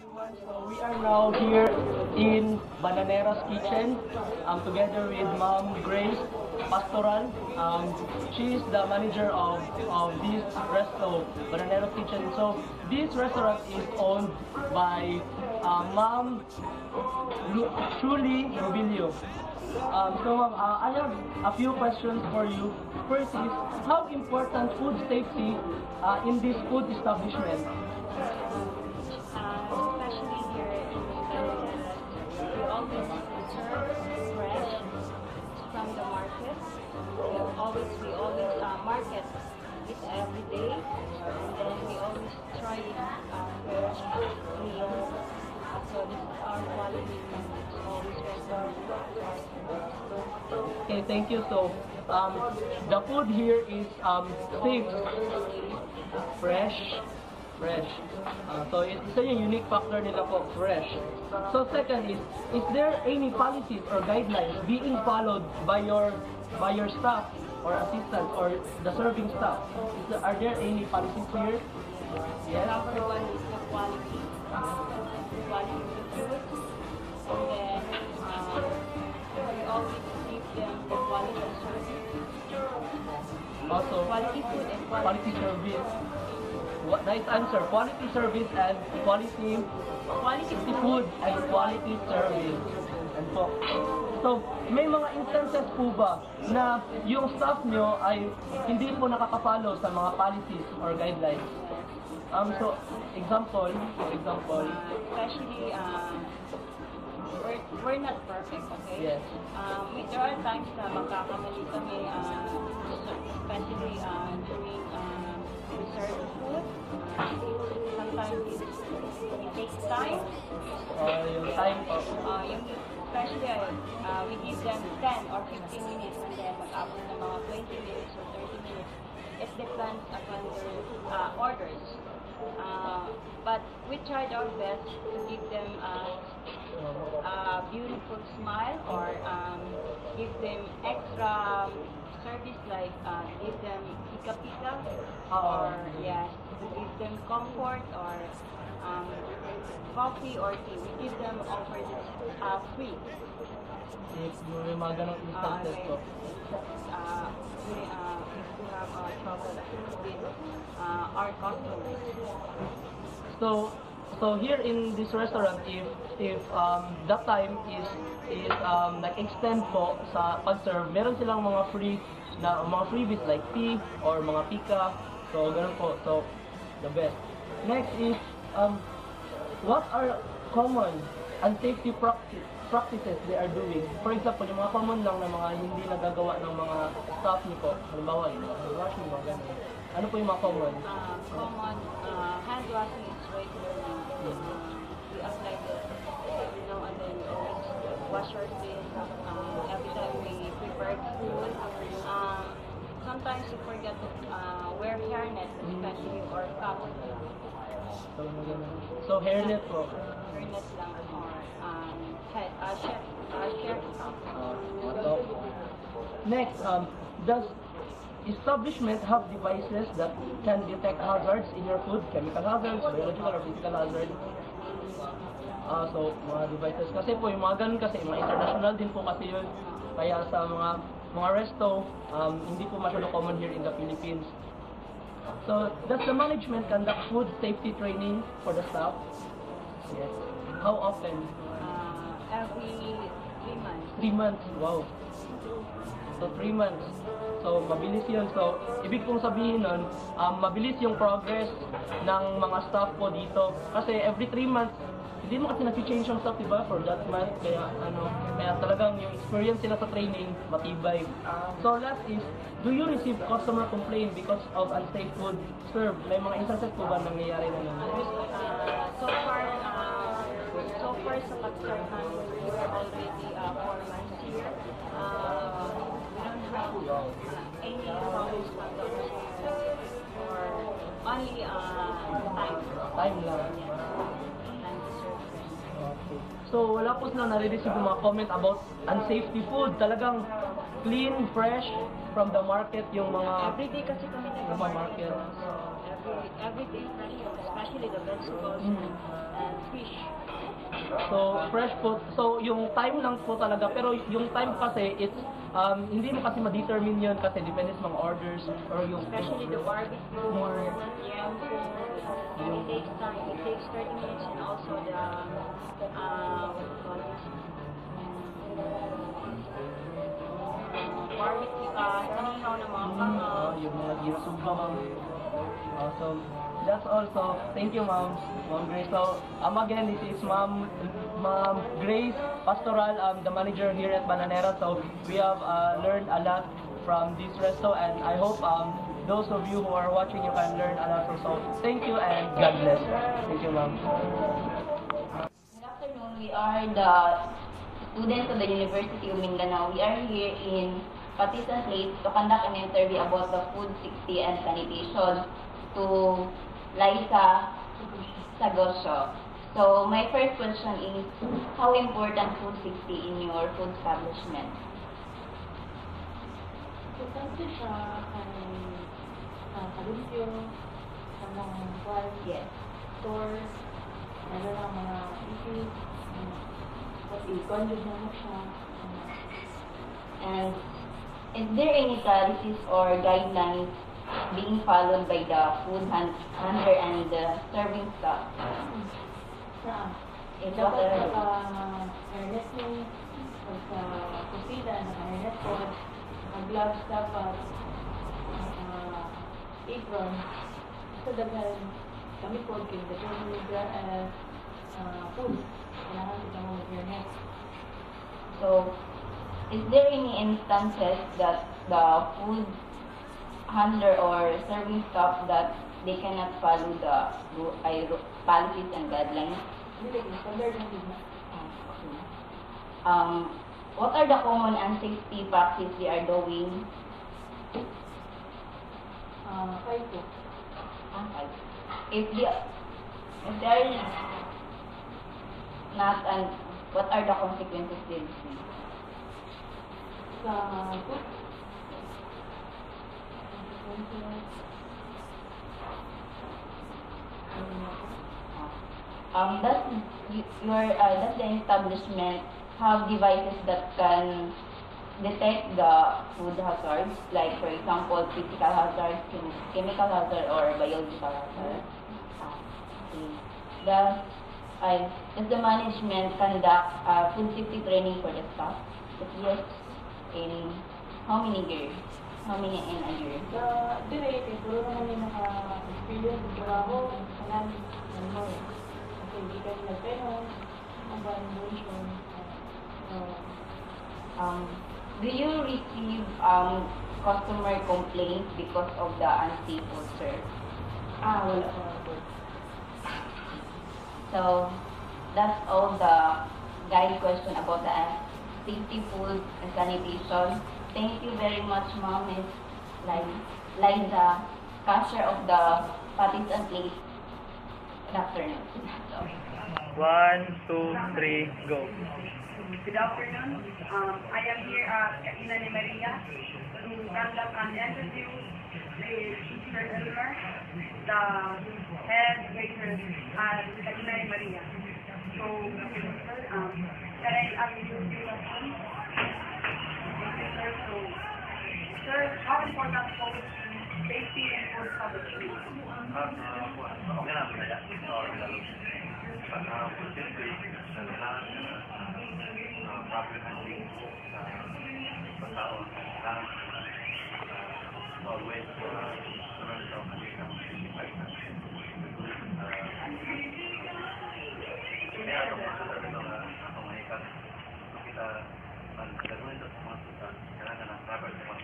everyone. So we are now here in Bananera's Kitchen together with Mom Grace Pastoral. She is the manager of this resto, Bananera's Kitchen. So this restaurant is owned by Mom Julie Robilio. So Mom, I have a few questions for you. First is, how important food safety in this food establishment? Especially here in Canada, we always serve fresh from the market. We always market it every day, and then we always try fresh meal. So this is our quality, and it's always reserved. Okay, thank you. So the food here is safe, fresh. So it's a unique factor nila po, fresh. So second is there any policies or guidelines being followed by your staff or assistants or the serving staff? Are there any policies here? Yes. Number one is the quality. Quality of the food. And then we always give them the quality of service. Also, Quality food and quality service. What nice answer. Quality service and quality food and quality service. And po. So, may mga instances po ba na yung staff nyo ay hindi po nakaka-follow sa mga policies or guidelines? So, example. Especially, we're not perfect, okay? Yes. There are times na magkakamali kami, especially during reserved food. Sometimes it takes time. Yung time po. Especially, we give them 10 or 15 minutes and then mag-abot ng mga 20 minutes or 30 minutes. It depends upon their orders. But we tried our best to give them a beautiful smile or give them extra service like give them pika-pika or yes, to give them comfort or coffee or tea. We give them offer this free. Yes, may mga ganong instances po. If we have trouble with our customers. So here in this restaurant, if that time is nag-extend po sa pag-serve, meron silang mga freebies like tea or mga pika. So ganun po. So the best. Next is what are common unsafety practices they are doing? For example, yung mga common lang na mga hindi nagagawa ng mga staff niyo po. Halimbawa, yung washing, mga ganun. Ano po yung mga common? Common hand washing is regularly. We apply this, and then we always wash our face every time we prepare food. Sometimes we forget to wear hairnet, especially or cap. So hairnet po. Hairnet lang or shirt cap. Next, does establishment have devices that can detect hazards in your food? Chemical hazards, biological or physical hazards? So, mga devices. Kasi po, yung mga ganun kasi, mga international din po kasi yun. Kaya sa mga resto, hindi po masyado common here in the Philippines. So, does the management conduct food safety training for the staff? Yes. How often? Every 3 months. 3 months. Wow. So, 3 months. So, mabilis yun. So, ibig kong sabihin nun, mabilis yung progress ng mga staff po dito. Kasi every 3 months, hindi mo kasi nag-change yung staff, diba? For that month. Kaya talagang yung experience nila sa training, matibay. So, last is, do you receive customer complaint because of unsafe food served? May mga instances po ba nangyayari na naman? So far sa pag-start namin, we are already 4 months here. We don't have any problems from the customer or only time. Time lang. Time to serve them. Okay. So, wala po sila nare-receive yung mga comment about unsafety food. Talagang clean, fresh from the market yung mga Everyday kasi kami market. nag-market. So, every maintain fresh food, especially the vegetables and fish. So, fresh food. So, yung time lang po talaga. Pero yung time kasi, it's, hindi mo kasi ma-determine yun kasi depende sa mga orders or yung... Especially the barbecue or yam food. It takes time. It takes 30 minutes and also the what do you call this? Barbecue, kaninaw ng mga pangaw. yung mga ginasubang. Awesome. That's also. Thank you, Ma'am. Ma'am Grace. So, again, this is Ma'am Grace Pastoral, the manager here at Bananera. So, we have learned a lot from this resto, and I hope those of you who are watching, you can learn a lot also. Thank you, and God bless. Thank you, Ma'am. Good afternoon. We are the students of the University of Mindanao. We are here in Patisan Place to conduct an interview about the food safety and sanitation to Liza Sagosyo. So, my first question is, how important food safety in your food establishment? Importante siya sa kalumpyo, sa mga bar, Yes. store, meron ng mga issues, i-conjure mo siya. And is there any policies or guidelines being followed by the food handler and the serving staff? Saan? It was Dapat a- naka-airnet mo, pag sa kusina, naka-airnet po, naka-gloves dapat, naka-apron. Sa dagan, kami po, kinagdagan food. Kailangan kita mo mag-airnet. So, is there any instances that the food handler or serving staff that they cannot follow the policies and guidelines? Hindi, standard na din. What are the common unsafety practices they are doing? Five po. If they are not, and what are the consequences they receive? Sa food, Does the establishment have devices that can detect the food hazards, like for example, physical hazards, chemical hazard, or biological hazard? Okay. Does the management conduct food safety training for the staff? If yes, in how many years? How many in a year? sa dire, kay puro naman yung naka-experience sa trabaho, kanan, ano, kasi hindi ka nila penos, ang evaluation. Do you receive customer complaints because of the unsafe food served? Wala pa po. So, that's all the guide question about the safety food and sanitation. Thank you very much, Ma'am, Ms. Liza, cashier of the Patisan Place. Good afternoon. 1, 2, 3, go. Good afternoon. I am here at Ina Maria to conduct an interview with Mr. Elmer, the head waiter at Ina Maria. So, can I ask you a few questions? So, sir, how important is safety and food establishment? Proper handling sa pagkao, always sunod sa kanilang simplified na. Kaya ako mga mahikat, kita gagawin ito sa mga susan, kailangan ng proper sa mga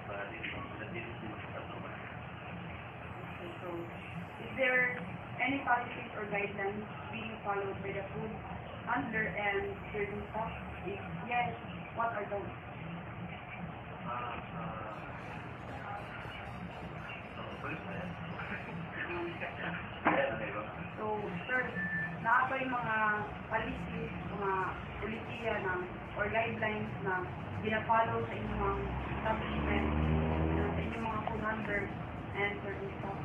para dito sa mga. So, is there any policies or guidelines being followed by the food handler and serving staff? If yes, what are those? So, sir, naa ba yung mga policies, mga polisiya or guidelines na binafollow sa inyong establishment, sa inyong mga food handlers and serving staff?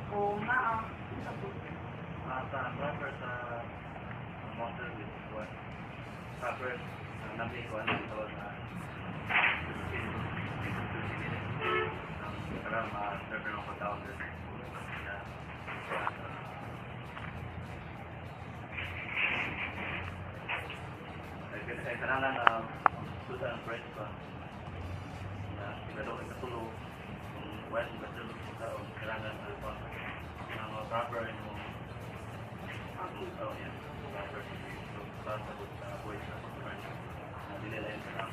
O kung naa, sa po. Sa proper sa motor with what proper nabi ko ano ito na karang server ng pagkaon din ay kailangan sudah ang price ba na siguro ito tulo kung when betul sa kailangan ang proper yung oh yeah proper so para sa voice na dili lain sa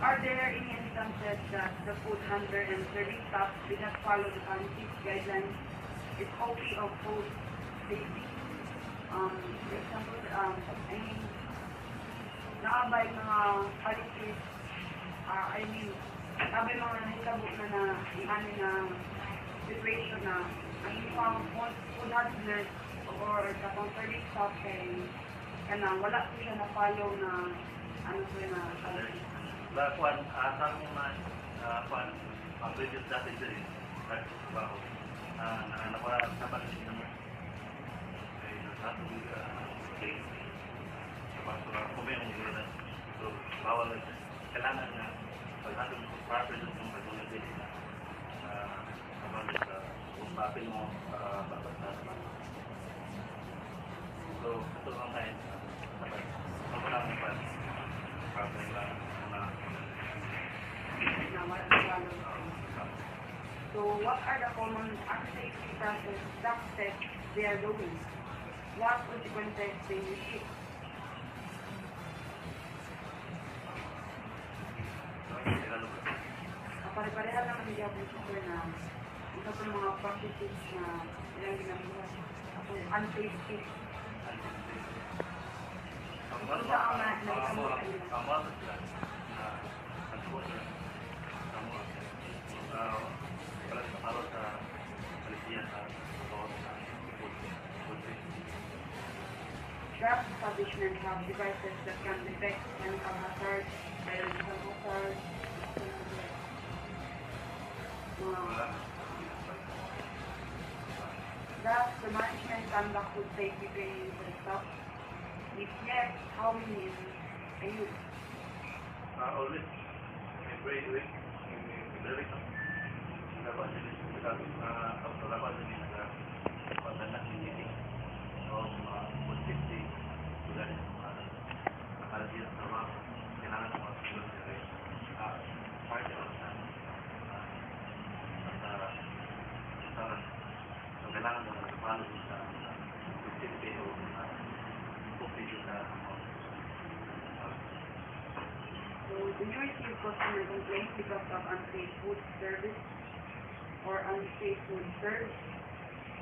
Are there any instances that the food handler and serving staff did not follow the country's guidelines? It's okay of food safety. For example, I mean, naabay mga policies, naabay mga nahitabo na situation na ang ibang food handlers or the serving staff wala po siya na-follow na policy. Kuan asal mo na kuan ang previous dati din at bago nakawala sa pagdating naman ay nasato okay kapag kumain ng gano'n so bawal kailangan na pagdating ng proper yung pagdating din kapag sa kung papel mo babasa so ito ang kain kapag wala mo pa proper lang So, what are the common safety practices they are doing? What consequences they receive? Pare-pareha lang ang hiyapon na isa po mga practices na ilang ginagawa. Unsafety. Ang mga Craft establishments have devices that can detect chemical hazards, biological hazards, Does the management conduct food safety training for the staff? If yes, how many are you? Always every week every week dapat jadi kita dapat jadi padanak ini food safety sudah ada dia sama kailangan mga sulit dari part of kailangan mo na paano sa food safety o So, do you receive customer complaints because of unsafe food service or unsafe food served?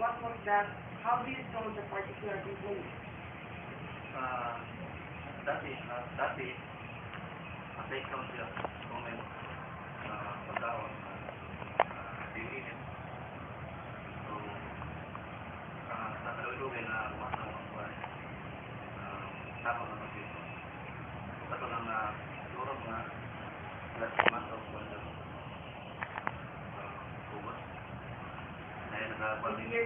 What was that? How do you solve the particular complaint? Dati, take from siya comment pagkaon dinihin. So, nakalulugin na masama ko ay tama naman dito. Ito lang na siguro mga last month of August. Dahil nagpapalmig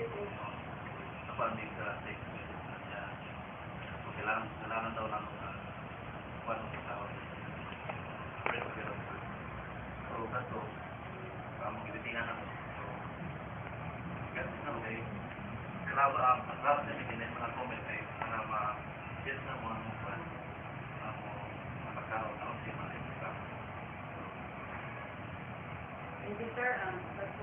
sa text message na so kailangan daw ng paano tawag so kaso magkititingan ako so kasi na okay kailangan na hindi mga comment ay para ma-yes na mga mukha magkakaroon na kasi mga Thank you, sir. That's